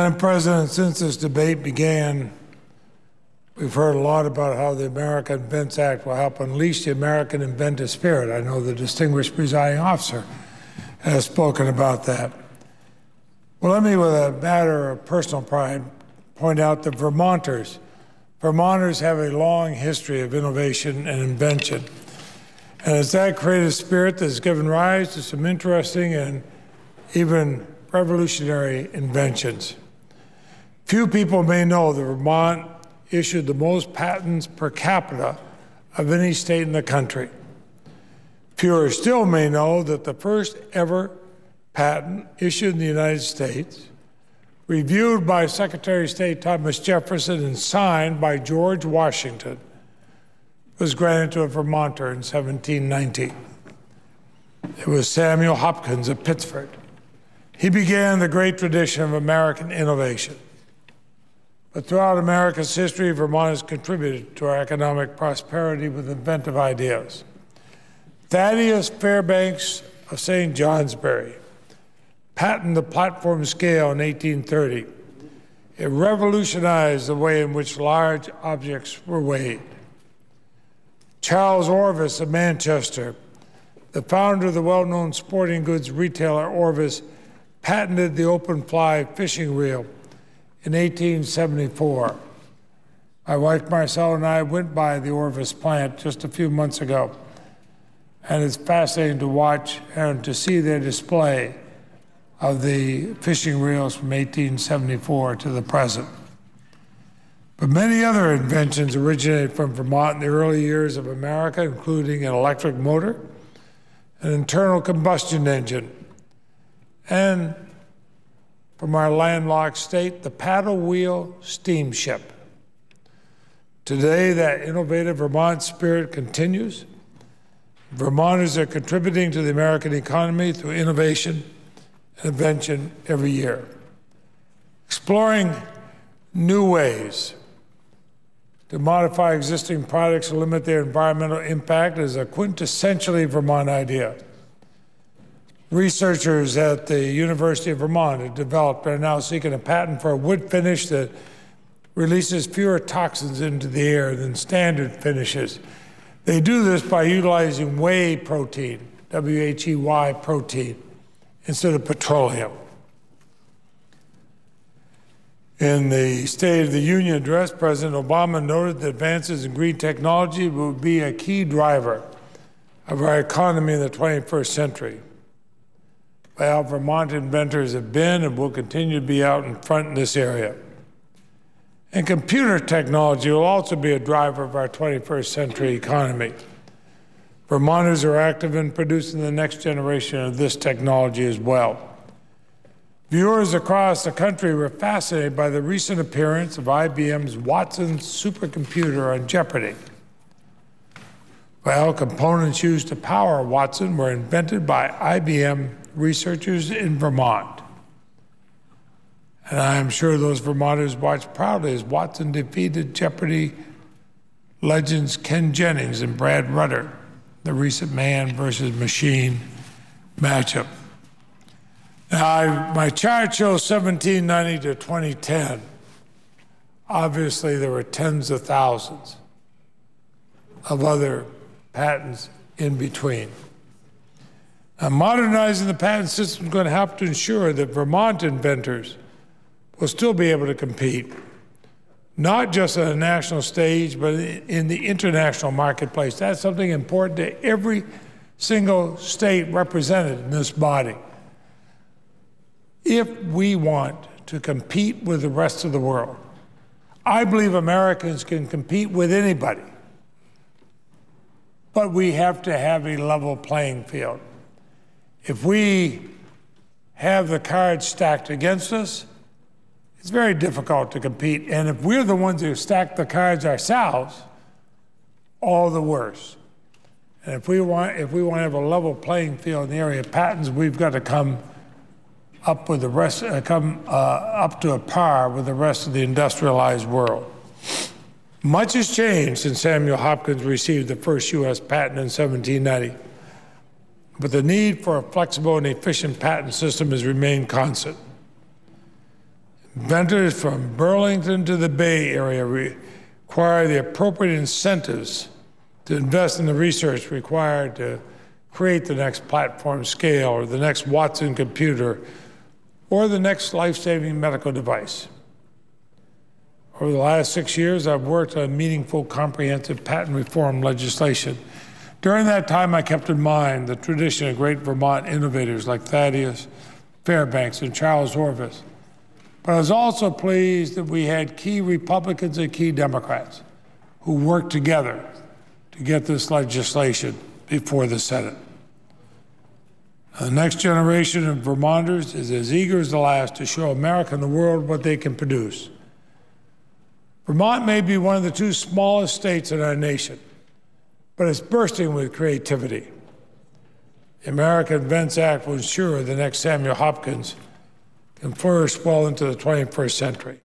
Madam President, since this debate began, we've heard a lot about how the America Invents Act will help unleash the American inventive spirit. I know the distinguished presiding officer has spoken about that. Well, let me, with a matter of personal pride, point out that Vermonters have a long history of innovation and invention. And it's that creative spirit that has given rise to some interesting and even revolutionary inventions. Few people may know that Vermont issued the most patents per capita of any state in the country. Fewer still may know that the first ever patent issued in the United States, reviewed by Secretary of State Thomas Jefferson and signed by George Washington, was granted to a Vermonter in 1790. It was Samuel Hopkins of Pittsford. He began the great tradition of American innovation. But throughout America's history, Vermont has contributed to our economic prosperity with inventive ideas. Thaddeus Fairbanks of St. Johnsbury patented the platform scale in 1830. It revolutionized the way in which large objects were weighed. Charles Orvis of Manchester, the founder of the well-known sporting goods retailer Orvis, patented the open fly fishing reel in 1874. My wife Marcel and I went by the Orvis plant just a few months ago, and it's fascinating to watch and to see their display of the fishing reels from 1874 to the present. But many other inventions originated from Vermont in the early years of America, including an electric motor, an internal combustion engine, and from our landlocked state, the paddle wheel steamship. Today, that innovative Vermont spirit continues. Vermonters are contributing to the American economy through innovation and invention every year. Exploring new ways to modify existing products to limit their environmental impact is a quintessentially Vermont idea. Researchers at the University of Vermont have developed and are now seeking a patent for a wood finish that releases fewer toxins into the air than standard finishes. They do this by utilizing whey protein, W-H-E-Y protein, instead of petroleum. In the State of the Union address, President Obama noted that advances in green technology will be a key driver of our economy in the 21st century. Well, Vermont inventors have been and will continue to be out in front in this area. And computer technology will also be a driver of our 21st century economy. Vermonters are active in producing the next generation of this technology as well. Viewers across the country were fascinated by the recent appearance of IBM's Watson supercomputer on Jeopardy! Well, components used to power Watson were invented by IBM researchers in Vermont. And I am sure those Vermonters watched proudly as Watson defeated Jeopardy! Legends Ken Jennings and Brad Rutter, the recent man versus machine matchup. Now, my chart shows 1790 to 2010. Obviously, there were tens of thousands of other patents in between. Now, modernizing the patent system is going to help to ensure that Vermont inventors will still be able to compete, not just on a national stage, but in the international marketplace. That's something important to every single state represented in this body. If we want to compete with the rest of the world, I believe Americans can compete with anybody, but we have to have a level playing field. If we have the cards stacked against us, it's very difficult to compete. And if we're the ones who stack the cards ourselves, all the worse. And if we want to have a level playing field in the area of patents, we've got to come up with the rest, up to a par with the rest of the industrialized world. Much has changed since Samuel Hopkins received the first U.S. patent in 1790, but the need for a flexible and efficient patent system has remained constant. Inventors from Burlington to the Bay Area require the appropriate incentives to invest in the research required to create the next platform scale or the next Watson computer or the next life-saving medical device. Over the last 6 years, I've worked on meaningful, comprehensive patent reform legislation. During that time, I kept in mind the tradition of great Vermont innovators like Thaddeus Fairbanks and Charles Horvitz. But I was also pleased that we had key Republicans and key Democrats who worked together to get this legislation before the Senate. The next generation of Vermonters is as eager as the last to show America and the world what they can produce. Vermont may be one of the two smallest states in our nation, but it's bursting with creativity. The American Invents Act will ensure the next Samuel Hopkins can flourish well into the 21st century.